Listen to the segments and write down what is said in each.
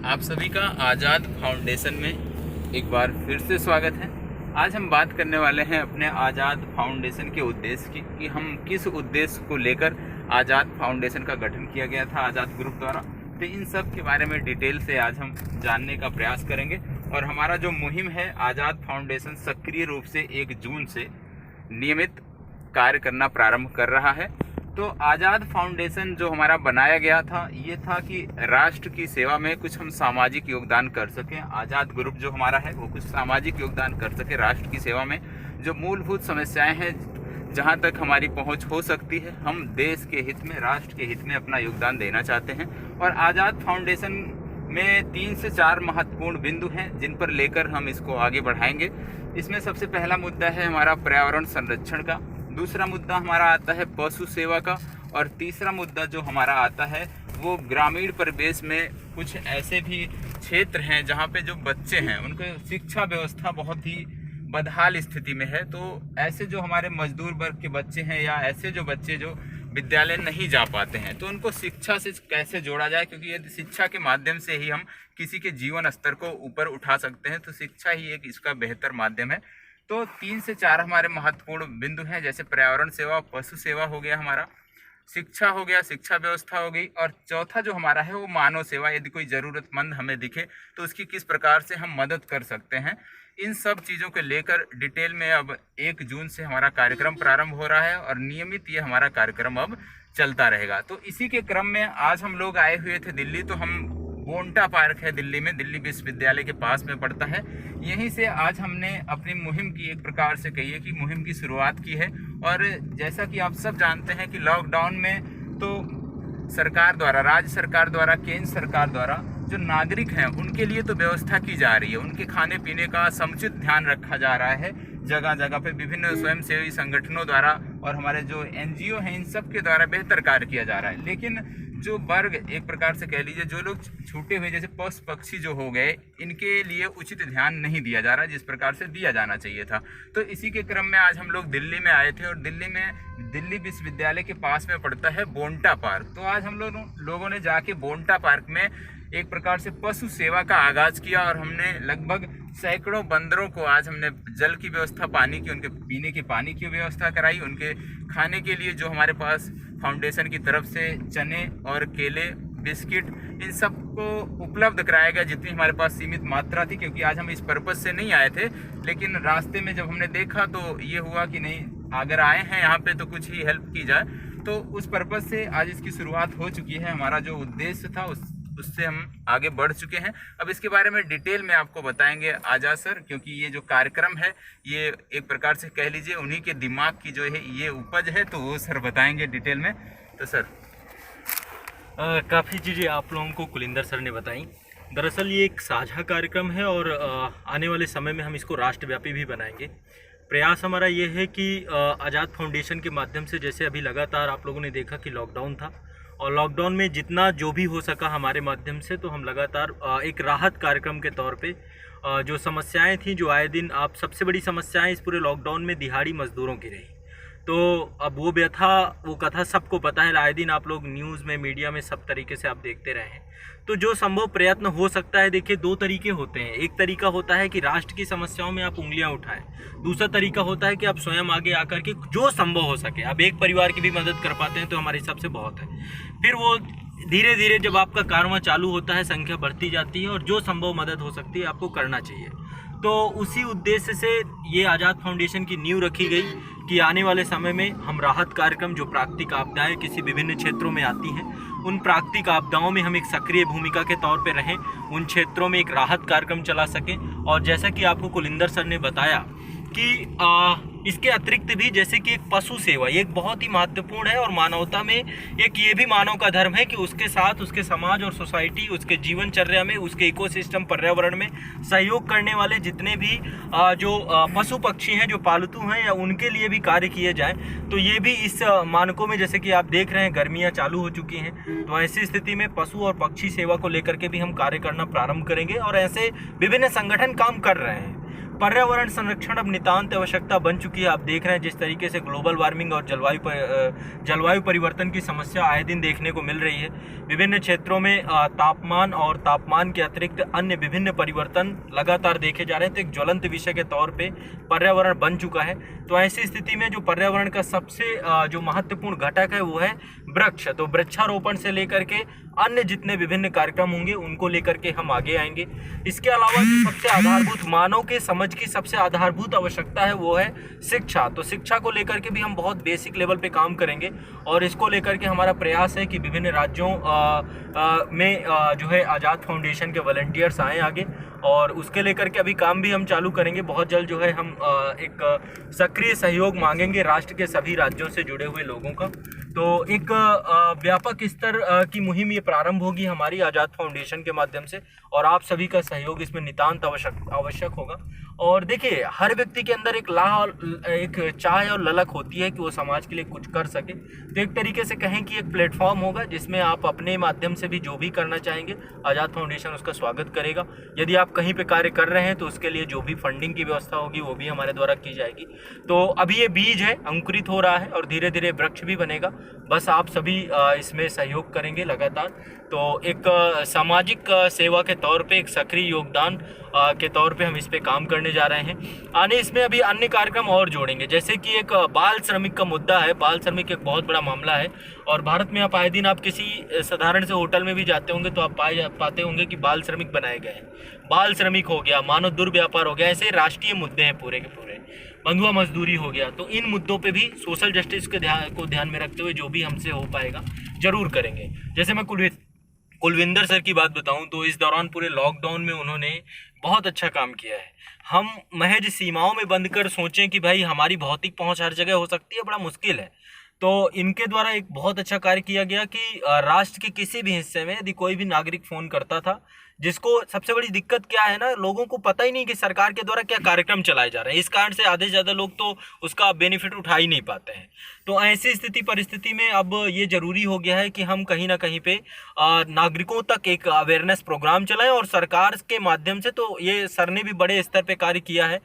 आप सभी का आज़ाद फाउंडेशन में एक बार फिर से स्वागत है। आज हम बात करने वाले हैं अपने आज़ाद फाउंडेशन के उद्देश्य की कि हम किस उद्देश्य को लेकर आज़ाद फाउंडेशन का गठन किया गया था आज़ाद ग्रुप द्वारा। तो इन सब के बारे में डिटेल से आज हम जानने का प्रयास करेंगे। और हमारा जो मुहिम है आज़ाद फाउंडेशन सक्रिय रूप से 1 जून से नियमित कार्य करना प्रारंभ कर रहा है। तो आज़ाद फाउंडेशन जो हमारा बनाया गया था ये था कि राष्ट्र की सेवा में कुछ हम सामाजिक योगदान कर सकें। आज़ाद ग्रुप जो हमारा है वो कुछ सामाजिक योगदान कर सके राष्ट्र की सेवा में। जो मूलभूत समस्याएं हैं जहां तक हमारी पहुंच हो सकती है हम देश के हित में, राष्ट्र के हित में अपना योगदान देना चाहते हैं। और आज़ाद फाउंडेशन में 3 से 4 महत्वपूर्ण बिंदु हैं जिन पर लेकर हम इसको आगे बढ़ाएंगे। इसमें सबसे पहला मुद्दा है हमारा पर्यावरण संरक्षण का, दूसरा मुद्दा हमारा आता है पशु सेवा का, और तीसरा मुद्दा जो हमारा आता है वो ग्रामीण परिवेश में कुछ ऐसे भी क्षेत्र हैं जहाँ पे जो बच्चे हैं उनके शिक्षा व्यवस्था बहुत ही बदहाल स्थिति में है। तो ऐसे जो हमारे मजदूर वर्ग के बच्चे हैं या ऐसे जो बच्चे जो विद्यालय नहीं जा पाते हैं तो उनको शिक्षा से कैसे जोड़ा जाए, क्योंकि यदि शिक्षा के माध्यम से ही हम किसी के जीवन स्तर को ऊपर उठा सकते हैं तो शिक्षा ही एक इसका बेहतर माध्यम है। तो 3 से 4 हमारे महत्वपूर्ण बिंदु हैं, जैसे पर्यावरण सेवा, पशु सेवा हो गया, हमारा शिक्षा हो गया, शिक्षा व्यवस्था हो गई, और चौथा जो हमारा है वो मानव सेवा। यदि कोई ज़रूरतमंद हमें दिखे तो उसकी किस प्रकार से हम मदद कर सकते हैं। इन सब चीज़ों को लेकर डिटेल में अब 1 जून से हमारा कार्यक्रम प्रारंभ हो रहा है और नियमित ये हमारा कार्यक्रम अब चलता रहेगा। तो इसी के क्रम में आज हम लोग आए हुए थे दिल्ली। तो हम बोंटा पार्क है दिल्ली में, दिल्ली विश्वविद्यालय के पास में पड़ता है, यहीं से आज हमने अपनी मुहिम की एक प्रकार से कहिए कि मुहिम की शुरुआत की है। और जैसा कि आप सब जानते हैं कि लॉकडाउन में तो सरकार द्वारा, राज्य सरकार द्वारा, केंद्र सरकार द्वारा जो नागरिक हैं उनके लिए तो व्यवस्था की जा रही है, उनके खाने पीने का समुचित ध्यान रखा जा रहा है जगह जगह पे विभिन्न स्वयंसेवी संगठनों द्वारा और हमारे जो NGO हैं इन सब के द्वारा बेहतर कार्य किया जा रहा है। लेकिन जो वर्ग एक प्रकार से कह लीजिए जो लोग छूटे हुए जैसे पशु पक्षी जो हो गए इनके लिए उचित ध्यान नहीं दिया जा रहा जिस प्रकार से दिया जाना चाहिए था। तो इसी के क्रम में आज हम लोग दिल्ली में आए थे और दिल्ली में दिल्ली विश्वविद्यालय के पास में पड़ता है बोंटा पार्क। तो आज हम लोगों ने जाके बोंटा पार्क में एक प्रकार से पशु सेवा का आगाज किया और हमने लगभग सैकड़ों बंदरों को आज हमने जल की व्यवस्था, पानी की, उनके पीने के पानी की व्यवस्था कराई। उनके खाने के लिए जो हमारे पास फाउंडेशन की तरफ से चने और केले, बिस्किट, इन सब को उपलब्ध कराया गया जितनी हमारे पास सीमित मात्रा थी, क्योंकि आज हम इस पर्पज़ से नहीं आए थे। लेकिन रास्ते में जब हमने देखा तो ये हुआ कि नहीं, अगर आए हैं यहाँ पे तो कुछ ही हेल्प की जाए। तो उस पर्पज़ से आज इसकी शुरुआत हो चुकी है। हमारा जो उद्देश्य था उससे हम आगे बढ़ चुके हैं। अब इसके बारे में डिटेल में आपको बताएंगे आज़ाद सर, क्योंकि ये जो कार्यक्रम है ये एक प्रकार से कह लीजिए उन्हीं के दिमाग की जो है ये उपज है, तो वो सर बताएंगे डिटेल में। तो सर काफ़ी चीज़ें आप लोगों को कुलिंदर सर ने बताई। दरअसल ये एक साझा कार्यक्रम है और आने वाले समय में हम इसको राष्ट्रव्यापी भी बनाएंगे। प्रयास हमारा ये है कि आज़ाद फाउंडेशन के माध्यम से, जैसे अभी लगातार आप लोगों ने देखा कि लॉकडाउन था और लॉकडाउन में जितना जो भी हो सका हमारे माध्यम से, तो हम लगातार एक राहत कार्यक्रम के तौर पे जो समस्याएं थी, जो आए दिन आप सबसे बड़ी समस्याएं इस पूरे लॉकडाउन में दिहाड़ी मजदूरों की रही। तो अब वो व्यथा, वो कथा सबको पता है, आए दिन आप लोग न्यूज़ में, मीडिया में सब तरीके से आप देखते रहे हैं। तो जो संभव प्रयत्न हो सकता है, देखिए 2 तरीके होते हैं। एक तरीका होता है कि राष्ट्र की समस्याओं में आप उंगलियां उठाएं, दूसरा तरीका होता है कि आप स्वयं आगे आकर के जो संभव हो सके, आप एक परिवार की भी मदद कर पाते हैं तो हमारे हिसाब से बहुत है। फिर वो धीरे धीरे जब आपका कारवां चालू होता है, संख्या बढ़ती जाती है और जो संभव मदद हो सकती है आपको करना चाहिए। तो उसी उद्देश्य से ये आज़ाद फाउंडेशन की नींव रखी गई कि आने वाले समय में हम राहत कार्यक्रम, जो प्राकृतिक आपदाएं किसी विभिन्न क्षेत्रों में आती हैं, उन प्राकृतिक आपदाओं में हम एक सक्रिय भूमिका के तौर पे रहें, उन क्षेत्रों में एक राहत कार्यक्रम चला सकें। और जैसा कि आपको कुलिंदर सर ने बताया कि इसके अतिरिक्त भी, जैसे कि एक पशु सेवा, ये एक बहुत ही महत्वपूर्ण है और मानवता में एक ये भी मानव का धर्म है कि उसके साथ उसके समाज और सोसाइटी, उसके जीवनचर्या में, उसके इकोसिस्टम, पर्यावरण में सहयोग करने वाले जितने भी जो पशु पक्षी हैं, जो पालतू हैं, या उनके लिए भी कार्य किए जाए। तो ये भी इस मानकों में, जैसे कि आप देख रहे हैं गर्मियाँ चालू हो चुकी हैं, तो ऐसी स्थिति में पशु और पक्षी सेवा को लेकर के भी हम कार्य करना प्रारंभ करेंगे और ऐसे विभिन्न संगठन काम कर रहे हैं। पर्यावरण संरक्षण अब नितांत आवश्यकता बन चुकी है। आप देख रहे हैं जिस तरीके से ग्लोबल वार्मिंग और जलवायु परिवर्तन की समस्या आए दिन देखने को मिल रही है। विभिन्न क्षेत्रों में तापमान और तापमान के अतिरिक्त अन्य विभिन्न परिवर्तन लगातार देखे जा रहे हैं। तो एक ज्वलंत विषय के तौर पे पर्यावरण बन चुका है। तो ऐसी स्थिति में जो पर्यावरण का सबसे जो महत्वपूर्ण घटक है वो है वृक्ष। तो वृक्षारोपण से लेकर के अन्य जितने विभिन्न कार्यक्रम होंगे उनको लेकर के हम आगे आएंगे। इसके अलावा जो सबसे आधारभूत मानव के समझ की सबसे आधारभूत आवश्यकता है वो है शिक्षा। तो शिक्षा को लेकर के भी हम बहुत बेसिक लेवल पे काम करेंगे और इसको लेकर के हमारा प्रयास है कि विभिन्न राज्यों में जो है आज़ाद फाउंडेशन के वॉलंटियर्स आएँ आगे, और उसके लेकर के अभी काम भी हम चालू करेंगे। बहुत जल्द जो है हम एक सक्रिय सहयोग मांगेंगे राष्ट्र के सभी राज्यों से जुड़े हुए लोगों का। तो एक व्यापक स्तर की मुहिम ये प्रारंभ होगी हमारी आज़ाद फाउंडेशन के माध्यम से, और आप सभी का सहयोग इसमें नितांत आवश्यक होगा। और देखिए, हर व्यक्ति के अंदर एक चाह और ललक होती है कि वो समाज के लिए कुछ कर सके। तो एक तरीके से कहें कि एक प्लेटफॉर्म होगा जिसमें आप अपने माध्यम से भी जो भी करना चाहेंगे आज़ाद फाउंडेशन उसका स्वागत करेगा। यदि आप कहीं पे कार्य कर रहे हैं तो उसके लिए जो भी फंडिंग की व्यवस्था होगी वो भी हमारे द्वारा की जाएगी। तो अभी ये बीज है, अंकुरित हो रहा है और धीरे धीरे वृक्ष भी बनेगा। बस आप सभी इसमें सहयोग करेंगे लगातार। तो एक सामाजिक सेवा के तौर पे, एक सक्रिय योगदान के तौर पे हम इस पे काम करने जा रहे हैं। आने इसमें अभी अन्य कार्यक्रम और जोड़ेंगे, जैसे कि एक बाल श्रमिक का मुद्दा है। बाल श्रमिक एक बहुत बड़ा मामला है और भारत में आप आए दिन आप किसी साधारण से होटल में भी जाते होंगे तो आप पाते होंगे कि बाल श्रमिक बनाए गए हैं। बाल श्रमिक हो गया, मानव दुर्व्यापार हो गया, ऐसे राष्ट्रीय मुद्दे हैं पूरे के पूरे। बंधुआ मजदूरी हो गया। तो इन मुद्दों पे भी सोशल जस्टिस को ध्यान में रखते हुए जो भी हमसे हो पाएगा जरूर करेंगे। जैसे मैं कुलविंदर सर की बात बताऊं तो इस दौरान पूरे लॉकडाउन में उन्होंने बहुत अच्छा काम किया है। हम महज सीमाओं में बंद कर सोचें कि भाई हमारी भौतिक पहुंच हर जगह हो सकती है, बड़ा मुश्किल है। तो इनके द्वारा एक बहुत अच्छा कार्य किया गया कि राष्ट्र के किसी भी हिस्से में यदि कोई भी नागरिक फ़ोन करता था, जिसको सबसे बड़ी दिक्कत क्या है ना, लोगों को पता ही नहीं कि सरकार के द्वारा क्या कार्यक्रम चलाए जा रहे हैं। इस कारण से आधे से ज़्यादा लोग तो उसका बेनिफिट उठा ही नहीं पाते हैं। तो ऐसी परिस्थिति में अब ये ज़रूरी हो गया है कि हम कहीं ना कहीं पे नागरिकों तक एक अवेयरनेस प्रोग्राम चलाएं, और सरकार के माध्यम से तो ये सर ने भी बड़े स्तर पे कार्य किया है।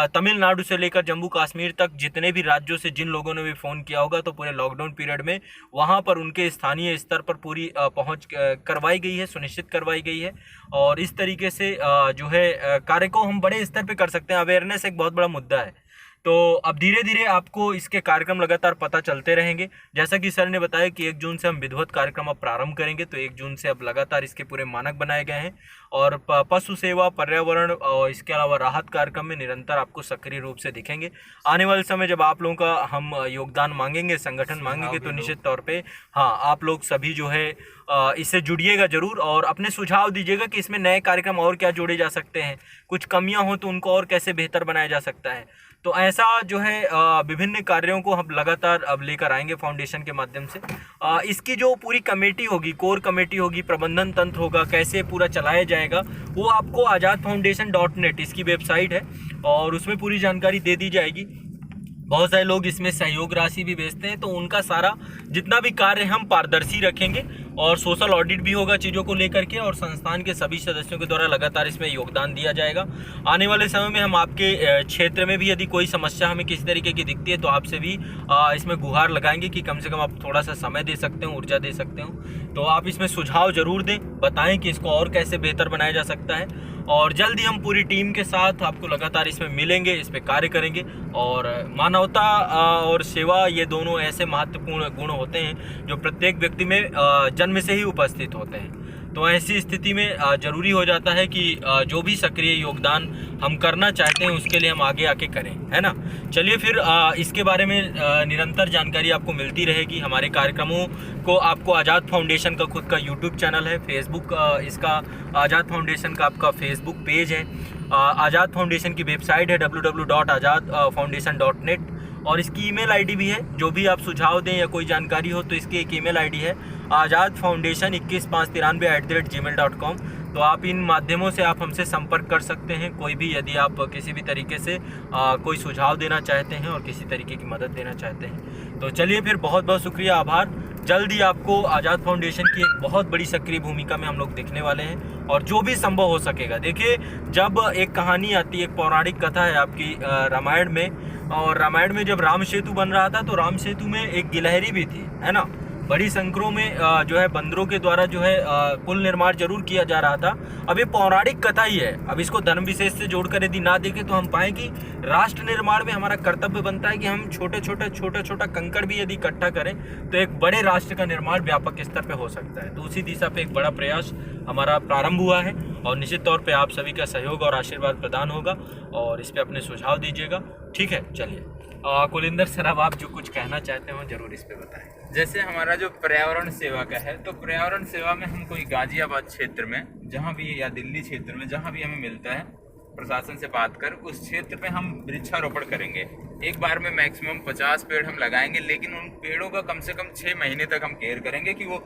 तमिलनाडु से लेकर जम्मू कश्मीर तक जितने भी राज्यों से जिन लोगों ने भी फ़ोन किया होगा, तो पूरे लॉकडाउन पीरियड में वहाँ पर उनके स्थानीय स्तर पर पूरी पहुँच करवाई गई है, सुनिश्चित करवाई गई है। और इस तरीके से जो है कार्य को हम बड़े स्तर पे कर सकते हैं। अवेयरनेस एक बहुत बड़ा मुद्दा है। तो अब धीरे धीरे आपको इसके कार्यक्रम लगातार पता चलते रहेंगे। जैसा कि सर ने बताया कि 1 जून से हम विधिवत कार्यक्रम अब प्रारंभ करेंगे, तो 1 जून से अब लगातार इसके पूरे मानक बनाए गए हैं। और पशु सेवा, पर्यावरण और इसके अलावा राहत कार्यक्रम में निरंतर आपको सक्रिय रूप से दिखेंगे। आने वाले समय जब आप लोगों का हम योगदान मांगेंगे, संगठन मांगेंगे, तो निश्चित तौर पे हाँ, आप लोग सभी जो है इससे जुड़िएगा जरूर, और अपने सुझाव दीजिएगा कि इसमें नए कार्यक्रम और क्या जोड़े जा सकते हैं, कुछ कमियां हो तो उनको और कैसे बेहतर बनाया जा सकता है। तो ऐसा जो है विभिन्न कार्यों को हम लगातार अब लेकर आएंगे फाउंडेशन के माध्यम से। इसकी जो पूरी कमेटी होगी, कोर कमेटी होगी, प्रबंधन तंत्र होगा, कैसे पूरा चलाया जाएगा, वो आपको azadfoundation.net इसकी वेबसाइट है और उसमें पूरी जानकारी दे दी जाएगी। बहुत सारे लोग इसमें सहयोग राशि भी भेजते हैं, तो उनका सारा जितना भी कार्य हम पारदर्शी रखेंगे और सोशल ऑडिट भी होगा चीज़ों को लेकर के, और संस्थान के सभी सदस्यों के द्वारा लगातार इसमें योगदान दिया जाएगा। आने वाले समय में हम आपके क्षेत्र में भी यदि कोई समस्या हमें किसी तरीके की दिखती है तो आपसे भी इसमें गुहार लगाएंगे कि कम से कम आप थोड़ा सा समय दे सकते हो, ऊर्जा दे सकते हो। तो आप इसमें सुझाव ज़रूर दें, बताएँ कि इसको और कैसे बेहतर बनाया जा सकता है। और जल्द ही हम पूरी टीम के साथ आपको लगातार इसमें मिलेंगे, इस पे कार्य करेंगे। और मानवता और सेवा, ये दोनों ऐसे महत्वपूर्ण गुण होते हैं जो प्रत्येक व्यक्ति में जन्म से ही उपस्थित होते हैं। तो ऐसी स्थिति में ज़रूरी हो जाता है कि जो भी सक्रिय योगदान हम करना चाहते हैं उसके लिए हम आगे आके करें, है ना। चलिए फिर इसके बारे में निरंतर जानकारी आपको मिलती रहेगी। हमारे कार्यक्रमों को आपको आज़ाद फाउंडेशन का खुद का यूट्यूब चैनल है, फेसबुक इसका आज़ाद फाउंडेशन का आपका फेसबुक पेज है, आज़ाद फाउंडेशन की वेबसाइट है www.azadfoundation.net, और इसकी ईमेल आईडी भी है। जो भी आप सुझाव दें या कोई जानकारी हो तो इसकी एक ईमेल आईडी है azadfoundation21513@gmail.com। तो आप इन माध्यमों से आप हमसे संपर्क कर सकते हैं। कोई भी यदि आप किसी भी तरीके से कोई सुझाव देना चाहते हैं और किसी तरीके की मदद देना चाहते हैं। तो चलिए फिर, बहुत बहुत शुक्रिया, आभार। जल्द ही आपको आज़ाद फाउंडेशन की एक बहुत बड़ी सक्रिय भूमिका में हम लोग देखने वाले हैं, और जो भी संभव हो सकेगा। देखिए, जब एक कहानी आती है, एक पौराणिक कथा है आपकी रामायण में, और रामायण में जब राम सेतु बन रहा था तो राम सेतु में एक गिलहरी भी थी, है ना। बड़ी संख्या में जो है बंदरों के द्वारा जो है पुल निर्माण जरूर किया जा रहा था। अब ये पौराणिक कथा ही है, अब इसको धर्म विशेष से जोड़कर यदि ना देखें तो हम पाएं कि राष्ट्र निर्माण में हमारा कर्तव्य बनता है कि हम छोटा कंकड़ भी यदि इकट्ठा करें तो एक बड़े राष्ट्र का निर्माण व्यापक स्तर पे हो सकता है। तो उसी दिशा पे एक बड़ा प्रयास हमारा प्रारंभ हुआ है, और निश्चित तौर पे आप सभी का सहयोग और आशीर्वाद प्रदान होगा, और इस पे अपने सुझाव दीजिएगा। ठीक है, चलिए कुलिंदर सर, अब आप जो कुछ कहना चाहते हो जरूर इस पे बताएं। जैसे हमारा जो पर्यावरण सेवा का है, तो पर्यावरण सेवा में हम कोई गाजियाबाद क्षेत्र में जहाँ भी, या दिल्ली क्षेत्र में जहाँ भी हमें मिलता है, प्रशासन से बात कर उस क्षेत्र में हम वृक्षारोपण करेंगे। एक बार में मैक्सिमम 50 पेड़ हम लगाएंगे, लेकिन उन पेड़ों का कम से कम 6 महीने तक हम केयर करेंगे कि वो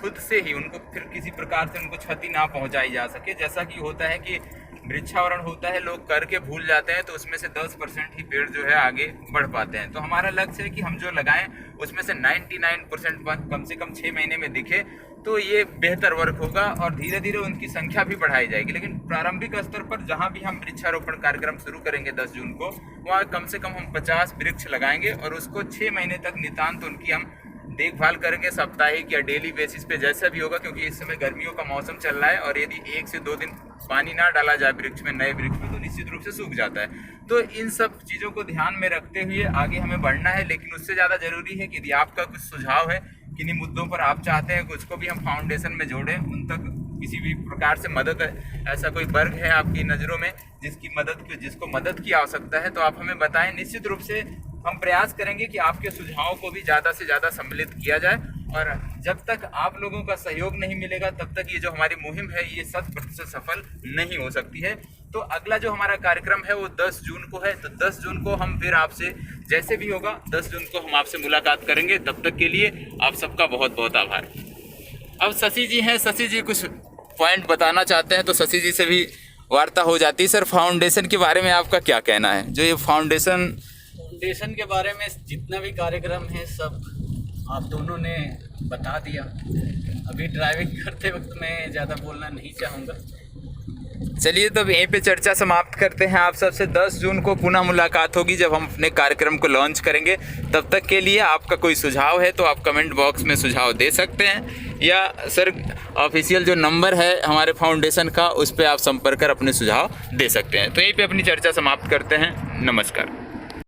खुद से ही, उनको फिर किसी प्रकार से उनको क्षति ना पहुंचाई जा सके। जैसा कि होता है कि वृक्षारोपण होता है, लोग करके भूल जाते हैं, तो उसमें से 10% ही पेड़ जो है आगे बढ़ पाते हैं। तो हमारा लक्ष्य है कि हम जो लगाएं उसमें से 99% कम से कम 6 महीने में दिखे, तो ये बेहतर वर्क होगा, और धीरे धीरे उनकी संख्या भी बढ़ाई जाएगी। लेकिन प्रारंभिक स्तर पर जहाँ भी हम वृक्षारोपण कार्यक्रम शुरू करेंगे 10 जून को, वहाँ कम से कम हम 50 वृक्ष लगाएंगे, और उसको 6 महीने तक नितांत उनकी हम देखभाल करेंगे, साप्ताहिक या डेली बेसिस पे जैसा भी होगा, क्योंकि इस समय गर्मियों का मौसम चल रहा है, और यदि 1 से 2 दिन पानी ना डाला जाए वृक्ष में, नए वृक्ष में, तो निश्चित रूप से सूख जाता है। तो इन सब चीज़ों को ध्यान में रखते हुए आगे हमें बढ़ना है। लेकिन उससे ज़्यादा जरूरी है कि यदि आपका कुछ सुझाव है, किन्हीं मुद्दों पर आप चाहते हैं कि उसको भी हम फाउंडेशन में जोड़ें, उन तक किसी भी प्रकार से मदद है, ऐसा कोई वर्ग है आपकी नज़रों में जिसको मदद की आवश्यकता है, तो आप हमें बताएं। निश्चित रूप से हम प्रयास करेंगे कि आपके सुझावों को भी ज़्यादा से ज़्यादा सम्मिलित किया जाए, और जब तक आप लोगों का सहयोग नहीं मिलेगा तब तक ये जो हमारी मुहिम है ये 100% सफल नहीं हो सकती है। तो अगला जो हमारा कार्यक्रम है वो 10 जून को है। तो 10 जून को हम फिर आपसे, जैसे भी होगा 10 जून को हम आपसे मुलाकात करेंगे। तब तक के लिए आप सबका बहुत बहुत आभार। अब शशि जी हैं, शशि जी कुछ पॉइंट बताना चाहते हैं, तो शशि जी से भी वार्ता हो जाती है। सर, फाउंडेशन के बारे में आपका क्या कहना है? जो ये फाउंडेशन के बारे में जितना भी कार्यक्रम है सब आप दोनों ने बता दिया। अभी ड्राइविंग करते वक्त मैं ज़्यादा बोलना नहीं चाहूँगा। चलिए, तो यहीं पे चर्चा समाप्त करते हैं। आप सबसे 10 जून को पुनः मुलाकात होगी जब हम अपने कार्यक्रम को लॉन्च करेंगे। तब तक के लिए आपका कोई सुझाव है तो आप कमेंट बॉक्स में सुझाव दे सकते हैं, या सर ऑफिशियल जो नंबर है हमारे फाउंडेशन का, उस पर आप संपर्क कर अपने सुझाव दे सकते हैं। तो यहीं पे अपनी चर्चा समाप्त करते हैं। नमस्कार।